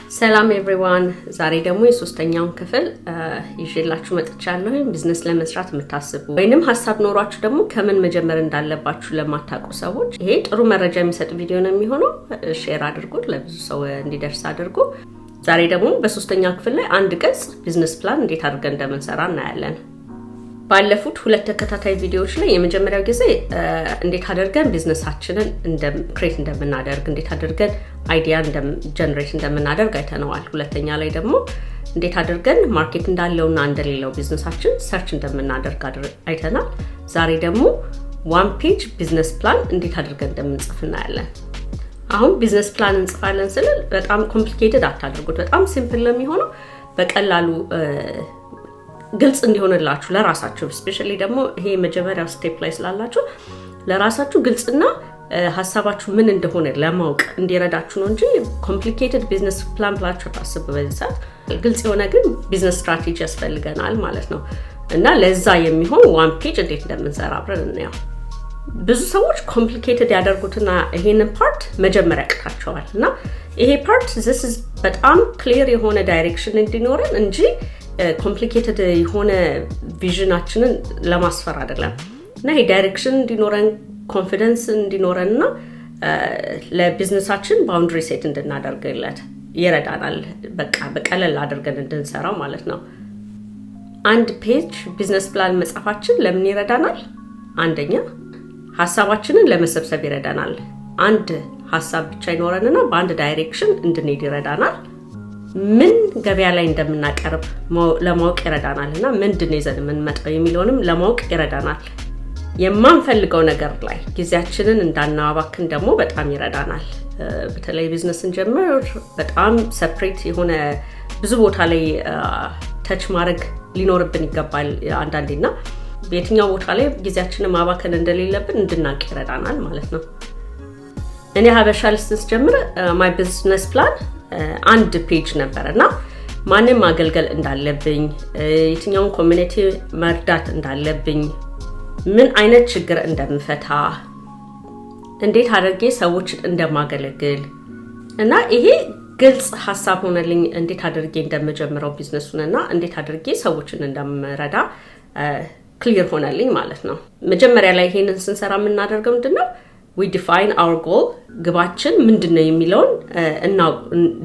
ሰላም ኤቭሪዋን ዛሬ ደግሞ የሶስተኛውን ክፍል ይዤላችሁ መጥቻለሁ። ቢዝነስ ለመስራት የምታስቡ ወይንም ሐሳብ ኖሯችሁ ደግሞ ከምን መጀመር እንዳለባችሁ ለማታውቁ ሰዎች ይሄ ጥሩ መረጃ የሚሰጥ ቪዲዮ ነው የሚሆነው። ሼር አድርጉት፣ ለብዙ ሰው እንዲደርስ አድርጉ። ዛሬ ደግሞ በሶስተኛው ክፍል ላይ አንድ ገጽ ቢዝነስ ፕላን እንዴት አድርገን እንደምንሰራ እናያለን። ባለፉት ሁለት ተከታታይ ቪዲዮዎች ላይ የመጀመሪያው ጊዜ እንዴት አድርገን ቢዝነሳችንን ክሬት እንደምናደርግ እንዴት አድርገን አይዲያ ጀነሬት እንደምናደርግ አይተናል። ሁለተኛ ላይ ደግሞ እንዴት አድርገን ማርኬት እንዳለውና እንደሌለው ቢዝነሳችን ሰርች እንደምናደርግ አይተናል። ዛሬ ደግሞ ዋን ፔጅ ቢዝነስ ፕላን እንዴት አድርገን እንደምንጽፍ እናያለን። አሁን ቢዝነስ ፕላን እንጽፋለን ስል በጣም ኮምፕሊኬትድ አታድርጉት። በጣም ሲምፕል ነው የሚሆነው። በቀላሉ ግልጽ እንዲሆንላችሁ ለራሳችሁ ስፔሻሊ ደግሞ ይሄ መጀመሪያው ስቴፕ ላይ ስላላችሁ ለራሳችሁ ግልጽና ሐሳባችሁ ምን እንደሆነ ለማወቅ እንዲረዳችሁ ነው እንጂ ኮምፕሊኬትድ ቢዝነስ ፕላን ብላችሁ ታስቡ። በዚህ ግልጽ የሆነ ግን ቢዝነስ ስትራቴጂ ያስፈልገናል ማለት ነው። እና ለዛ የሚሆን ዋን ፔጅ እንዴት እንደምንሰራ አብረን እናየው። ብዙ ሰዎች ኮምፕሊኬትድ ያደርጉትና ይሄንን ፓርት መጀመሪያ ያቅታቸዋል። እና ይሄ ፓርት this is በጣም ክሊር የሆነ ዳይሬክሽን እንዲኖረን እንጂ ኮምፕሊኬትድ የሆነ ቪዥናችንን ለማስፈር አይደለም። እና ይሄ ዳይሬክሽን እንዲኖረን ኮንፊደንስ እንዲኖረንና ለቢዝነሳችን ባውንደሪ ሴት እንድናደርግለት ይረዳናል። በቃ በቀለል አድርገን እንድንሰራው ማለት ነው። አንድ ፔጅ ቢዝነስ ፕላን መጻፋችን ለምን ይረዳናል? አንደኛ ሐሳባችንን ለመሰብሰብ ይረዳናል። አንድ ሐሳብ ብቻ ይኖረንና በአንድ ዳይሬክሽን እንድንሄድ ይረዳናል። ምን ገበያ ላይ እንደምናቀርብ ለማወቅ ይረዳናልና ምንድን ይዘን የምንመጣው የሚለውንም ለማወቅ ይረዳናል። የማንፈልገው ነገር ላይ ጊዜያችንን እንዳናባክን ደግሞ በጣም ይረዳናል። በተለይ ቢዝነስን ጀምር በጣም ሰፕሬት የሆነ ብዙ ቦታ ላይ ተች ማድረግ ሊኖርብን ይገባል አንዳንዴና በየትኛው ቦታ ላይ ጊዜያችንን ማባከን እንደሌለብን እንድናውቅ ይረዳናል ማለት ነው። እኔ ሀበሻ ልስንስ ጀምር ማይ ቢዝነስ ፕላን አንድ ፔጅ ነበርና ማንን ማገልገል እንዳለብኝ የትኛውን ኮሚኒቲ መርዳት እንዳለብኝ ምን አይነት ችግር እንደምፈታ እንዴት አድርጌ ሰዎችን እንደማገለግል እና ይሄ ግልጽ ሐሳብ ሆነልኝ። እንዴት አድርጌ እንደምጀምረው ቢዝነሱንና እንዴት አድርጌ ሰዎችን እንደምረዳ ክሊር ሆነልኝ ማለት ነው። መጀመሪያ ላይ ይሄንን ስንሰራ የምናደርገው ምንድነው? we define our goal ግባችን ምንድነው የሚለውን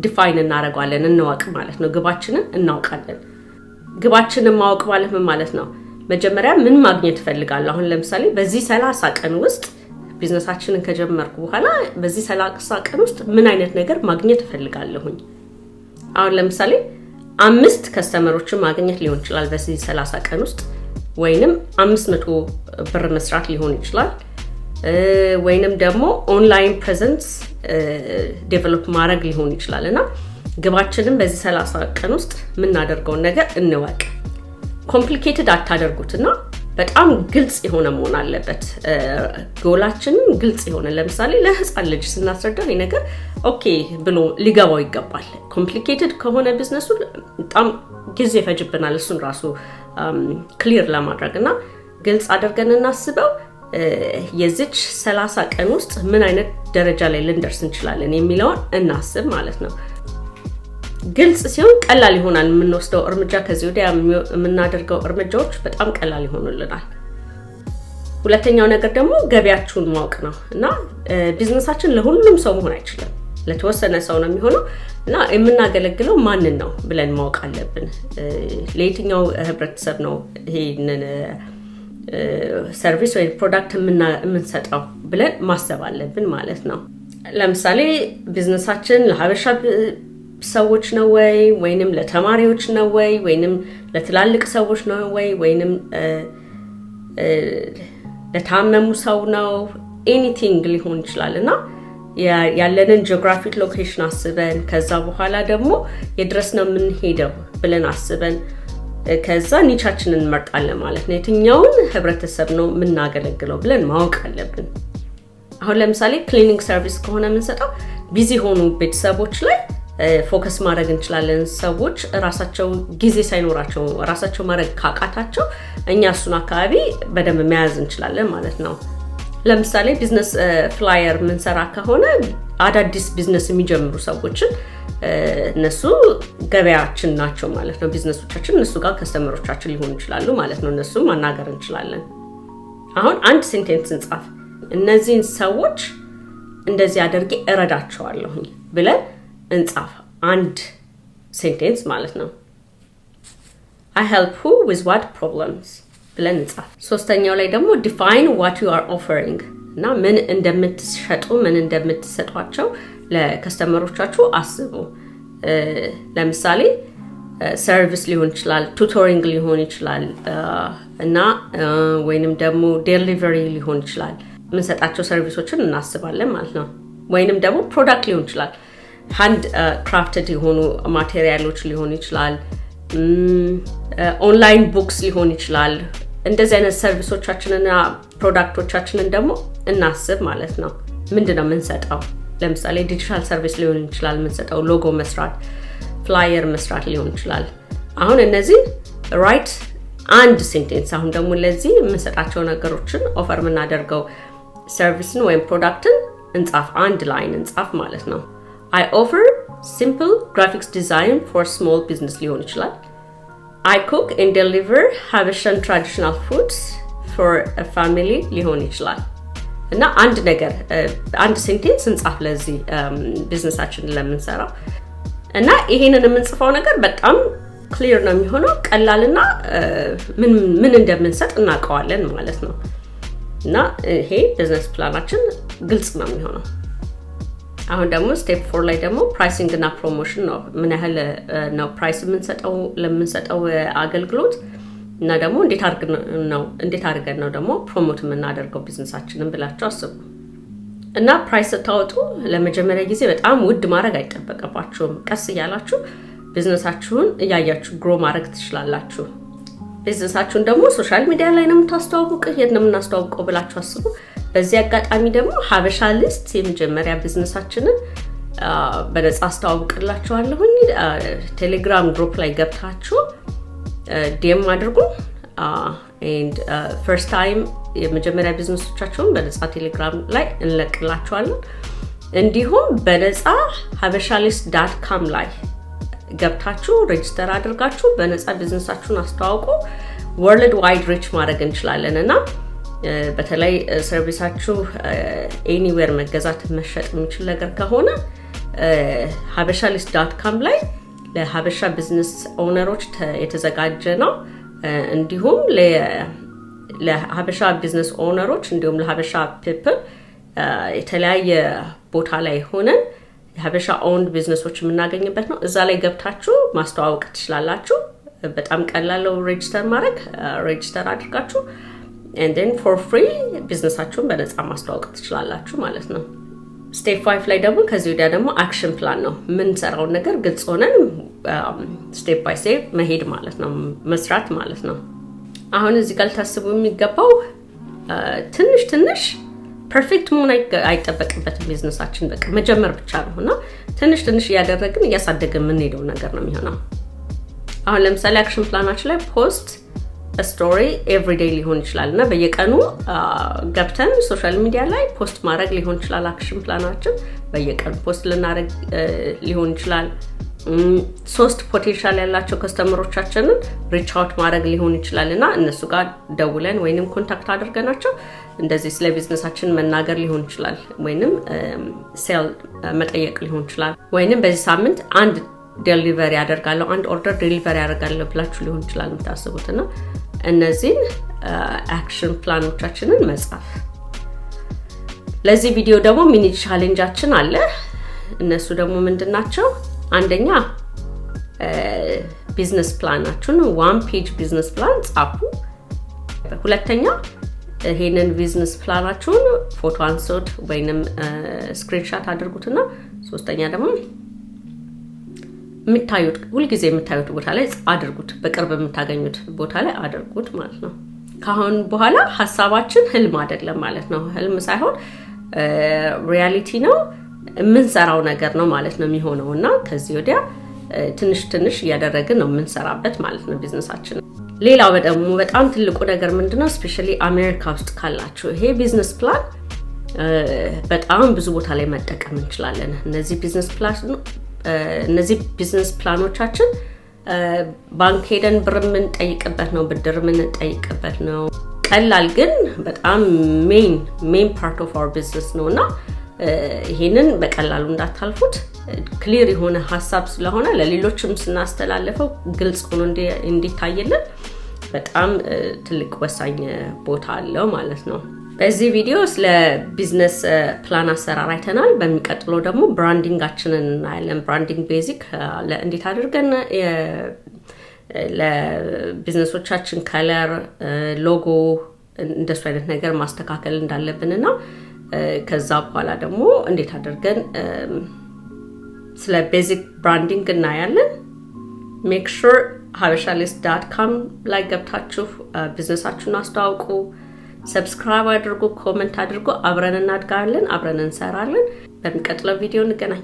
ዲፋይን እናደርጋለን እናውቅ ማለት ነው። ግባችንን እናውቃለን። ግባችንን ማወቅ ማለት ምን ማለት ነው? መጀመሪያ ምን ማግኘት ፈልጋለሁ? አሁን ለምሳሌ በዚህ 30 ቀን ውስጥ ቢዝነሳችንን ከጀመርኩ በኋላ በዚህ 30 ቀን ውስጥ ምን አይነት ነገር ማግኘት ፈልጋለሁኝ? አሁን ለምሳሌ 5 ከስተመሮችን ማግኘት ሊሆን ይችላል በዚህ 30 ቀን ውስጥ ወይንም 500 ብር መስራት ሊሆን ይችላል ወይንም ደግሞ ኦንላይን ፕሬዘንስ ዴቨሎፕ ማድረግ ሊሆን ይችላል። እና ግባችንን በዚህ 30 ቀን ውስጥ የምናደርገው ነገር እንወቅ። ኮምፕሊኬትድ አታደርጉትና በጣም ግልጽ የሆነ መሆን አለበት። ጎላችንን ግልጽ የሆነ ለምሳሌ ለህፃን ልጅ ስናስረዳው ይሄ ነገር ኦኬ ብሎ ሊገባው ይገባል። ኮምፕሊኬትድ ከሆነ ቢዝነሱ በጣም ጊዜ ይፈጅብናል እሱን ራሱ ክሊር ለማድረግና ግልጽ አድርገን እናስበው። የዚች 30 ቀን ውስጥ ምን አይነት ደረጃ ላይ ልንደርስ እንችላለን የሚለውን እናስብ ማለት ነው። ግልጽ ሲሆን ቀላል ይሆናል። የምንወስደው እርምጃ ከዚህ ወዲያ የምናደርገው እርምጃዎች በጣም ቀላል ይሆኑልናል። ሁለተኛው ነገር ደግሞ ገበያችሁን ማወቅ ነው። እና ቢዝነሳችን ለሁሉም ሰው መሆን አይችልም፣ ለተወሰነ ሰው ነው የሚሆነው። እና የምናገለግለው ማንን ነው ብለን ማወቅ አለብን። ለየትኛው ህብረተሰብ ነው ይሄንን ሰርቪስ ወይ ፕሮዳክት የምንሰጠው ብለን ማሰብ አለብን ማለት ነው። ለምሳሌ ቢዝነሳችን ለሀበሻ ሰዎች ነው ወይንም ለተማሪዎች ነው ወይንም ለትላልቅ ሰዎች ነው ወይንም ለታመሙ ሰው ነው ኤኒቲንግ ሊሆን ይችላልና ያለንን ጂኦግራፊክ ሎኬሽን አስበን ከዛ በኋላ ደግሞ የድረስ ነው የምንሄደው ብለን አስበን ከዛ ኒቻችንን እንመርጣለን ማለት ነው። የትኛውን ህብረተሰብ ነው የምናገለግለው ብለን ማወቅ አለብን። አሁን ለምሳሌ ክሊኒንግ ሰርቪስ ከሆነ የምንሰጠው ቢዚ ሆኑ ቤተሰቦች ላይ ፎከስ ማድረግ እንችላለን። ሰዎች ራሳቸው ጊዜ ሳይኖራቸው ራሳቸው ማድረግ ካቃታቸው እኛ እሱን አካባቢ በደንብ መያዝ እንችላለን ማለት ነው። ለምሳሌ ቢዝነስ ፍላየር ምንሰራ ከሆነ አዳዲስ ቢዝነስ የሚጀምሩ ሰዎችን እነሱ ገበያችን ናቸው ማለት ነው። ቢዝነሶቻችን እነሱ ጋር ከስተመሮቻችን ሊሆኑ ይችላሉ ማለት ነው። እነሱ ማናገር እንችላለን። አሁን አንድ ሴንቴንስ እንጻፍ። እነዚህን ሰዎች እንደዚህ አድርጌ እረዳቸዋለሁ ብለን እንጻፍ። አንድ ሴንቴንስ ማለት ነው። I help who with what problems ብለን እንጻፍ። ሶስተኛው ላይ ደግሞ define what you are offering እና ምን እንደምትሸጡ ምን እንደምትሰጧቸው ለከስተመሮቻችሁ አስቡ። ለምሳሌ ሰርቪስ ሊሆን ይችላል፣ ቱቶሪንግ ሊሆን ይችላል እና ወይንም ደግሞ ዴሊቨሪ ሊሆን ይችላል። ምን ሰጣቸው ሰርቪሶችን እናስባለን ማለት ነው። ወይንም ደግሞ ፕሮዳክት ሊሆን ይችላል፣ ሃንድ ክራፍትድ የሆኑ ማቴሪያሎች ሊሆን ይችላል፣ ኦንላይን ቡክስ ሊሆን ይችላል። እንደዚህ አይነት ሰርቪሶቻችንና ፕሮዳክቶቻችንን ደግሞ እናስብ ማለት ነው። ምንድነው የምንሰጠው? ለምሳሌ ዲጂታል ሰርቪስ ሊሆን ይችላል የምንሰጠው፣ ሎጎ መስራት፣ ፍላየር መስራት ሊሆን ይችላል። አሁን እነዚህ ራይት አንድ ሴንቴንስ። አሁን ደግሞ ለዚህ የምንሰጣቸው ነገሮችን ኦፈር የምናደርገው ሰርቪስን ወይም ፕሮዳክትን እንጻፍ፣ አንድ ላይን እንጻፍ ማለት ነው። I offer simple graphics design for small business ሊሆን ይችላል። I cook and deliver Habeshan traditional foods for a family ሊሆን ይችላል። እና አንድ ነገር አንድ ሴንቴንስ እንጻፍ ለዚህ ቢዝነሳችን ለምንሰራው። እና ይሄንን የምንጽፈው ነገር በጣም ክሊር ነው የሚሆነው፣ ቀላልና ምን እንደምንሰጥ እናውቀዋለን ማለት ነው። እና ይሄ ቢዝነስ ፕላናችን ግልጽ ነው የሚሆነው። አሁን ደግሞ ስቴፕ 4 ላይ ደግሞ ፕራይሲንግ እና ፕሮሞሽን ነው። ምን ያህል ነው ፕራይስ የምንሰጠው ለምንሰጠው አገልግሎት እና ደግሞ እንዴት አድርገን ነው ደግሞ ፕሮሞት የምናደርገው ቢዝነሳችንን ብላችሁ አስቡ። እና ፕራይስ ስታወጡ ለመጀመሪያ ጊዜ በጣም ውድ ማድረግ አይጠበቅባችሁም። ቀስ እያላችሁ ቢዝነሳችሁን እያያችሁ ግሮ ማድረግ ትችላላችሁ። ቢዝነሳችሁን ደግሞ ሶሻል ሚዲያ ላይ ነው የምታስተዋውቁት፣ የት ነው የምናስተዋውቀው ብላችሁ አስቡ። በዚህ አጋጣሚ ደግሞ ሀበሻ ሊስት የመጀመሪያ ቢዝነሳችንን በነጻ አስተዋውቅላችኋለሁኝ። ቴሌግራም ግሩፕ ላይ ገብታችሁ ዲኤም አድርጉ and first time የመጀመሪያ ቢዝነሶቻችሁን በነጻ ቴሌግራም ላይ እንለቅላችኋለን። እንዲሁም በነጻ habeshalist.com ላይ ገብታችሁ ሬጅስተር አድርጋችሁ በነጻ ቢዝነሳችሁን አስተዋውቁ። ወርልድ ዋይድ ሪች ማድረግ እንችላለን እና በተለይ ሰርቪሳችሁ ኤኒዌር መገዛት መሸጥ የሚችል ነገር ከሆነ habeshalist.com ላይ ለሀበሻ ቢዝነስ ኦነሮች የተዘጋጀ ነው። እንዲሁም ለሀበሻ ቢዝነስ ኦነሮች እንዲሁም ለሀበሻ ፒፕል የተለያየ ቦታ ላይ ሆነን የሀበሻ ኦውንድ ቢዝነሶች የምናገኝበት ነው። እዛ ላይ ገብታችሁ ማስተዋወቅ ትችላላችሁ። በጣም ቀላል ነው ሬጅስተር ማድረግ። ሬጅስተር አድርጋችሁ and then for free ቢዝነሳችሁን በነጻ ማስተዋወቅ ትችላላችሁ ማለት ነው። ስቴፕ 5 ላይ ደግሞ ከዚህ ወዲያ ደግሞ አክሽን ፕላን ነው። ምን ሰራው ነገር ግልጽ ሆነን ስቴፕ ባይ ስቴፕ መሄድ ማለት ነው፣ መስራት ማለት ነው። አሁን እዚህ ጋር ታስቡ የሚገባው ትንሽ ፐርፌክት መሆን አይጠበቅበትም። ቢዝነሳችን በቃ መጀመር ብቻ ነውና ትንሽ እያደረግን እያሳደግን የምንሄደው ነገር ነው የሚሆነው። አሁን ለምሳሌ አክሽን ፕላናችን ላይ ፖስት ስቶሪ ኤቭሪ ዴይ ሊሆን ይችላል እና በየቀኑ ገብተን ሶሻል ሚዲያ ላይ ፖስት ማድረግ ሊሆን ይችላል። አክሽን ፕላናችን በየቀኑ ፖስት ልናደርግ ሊሆን ይችላል። 3 ፖቴንሻል ያላቸው ከስተመሮቻችንን ሪች አውት ማድረግ ሊሆን ይችላል እና እነሱ ጋር ደውለን ወይንም ኮንታክት አድርገናቸው እንደዚህ ስለ ቢዝነሳችን መናገር ሊሆን ይችላል። ወይንም ሴል መጠየቅ ሊሆን ይችላል። ወይንም በዚህ ሳምንት አንድ ዴሊቨሪ ያደርጋለሁ፣ አንድ ኦርደር ዴሊቨሪ ያደርጋለሁ ብላችሁ ሊሆን ይችላል የምታስቡትና እነዚህን አክሽን ፕላኖቻችንን መጻፍ። ለዚህ ቪዲዮ ደግሞ ሚኒ ቻሌንጃችን አለ። እነሱ ደግሞ ምንድናቸው? አንደኛ ቢዝነስ ፕላናችሁን 1 ፔጅ ቢዝነስ ፕላን ጻፉ። ሁለተኛ ይሄንን ቢዝነስ ፕላናችሁን ፎቶ አንሱት ወይንም ስክሪንሾት አድርጉትና ሶስተኛ ደግሞ ሁልጊዜ የምታዩት ቦታ ላይ አድርጉት፣ በቅርብ የምታገኙት ቦታ ላይ አድርጉት ማለት ነው። ካሁን በኋላ ሐሳባችን ህልም አይደለም ማለት ነው። ህልም ሳይሆን ሪያሊቲ ነው፣ የምንሰራው ነገር ነው ማለት ነው የሚሆነውና ከዚህ ወዲያ ትንሽ እያደረግን ነው የምንሰራበት ማለት ነው ቢዝነሳችን። ሌላው ደግሞ በጣም ትልቁ ነገር ምንድነው? ስፔሻሊ አሜሪካ ውስጥ ካላችሁ ይሄ ቢዝነስ ፕላን በጣም ብዙ ቦታ ላይ መጠቀም እንችላለን። እነዚህ ቢዝነስ እነዚህ ቢዝነስ ፕላኖቻችን ባንክ ሄደን ብር የምንጠይቅበት ነው፣ ብድር የምንጠይቅበት ነው። ቀላል ግን በጣም ሜን ፓርት ኦፍ አወር ቢዝነስ ነውና ይሄንን በቀላሉ እንዳታልፉት። ክሊር የሆነ ሐሳብ ስለሆነ ለሌሎችም ስናስተላልፈው ግልጽ ሆኖ እንዲታይልን በጣም ትልቅ ወሳኝ ቦታ አለው ማለት ነው። በዚህ ቪዲዮ ስለ ቢዝነስ ፕላን አሰራር አይተናል። በሚቀጥለው ደግሞ ብራንዲንጋችንን እናያለን። ብራንዲንግ ቤዚክ እንዴት አድርገን ለቢዝነሶቻችን ከለር፣ ሎጎ እንደሱ አይነት ነገር ማስተካከል እንዳለብንና ከዛ በኋላ ደግሞ እንዴት አድርገን ስለ ቤዚክ ብራንዲንግ እናያለን። ሜክ ሹር habeshalist.com ላይ ገብታችሁ ቢዝነሳችሁን አስተዋውቁ፣ ሰብስክራይብ አድርጉ፣ ኮሜንት አድርጉ። አብረን እናድጋለን፣ አብረን እንሰራለን። በሚቀጥለው ቪዲዮ እንገናኝ።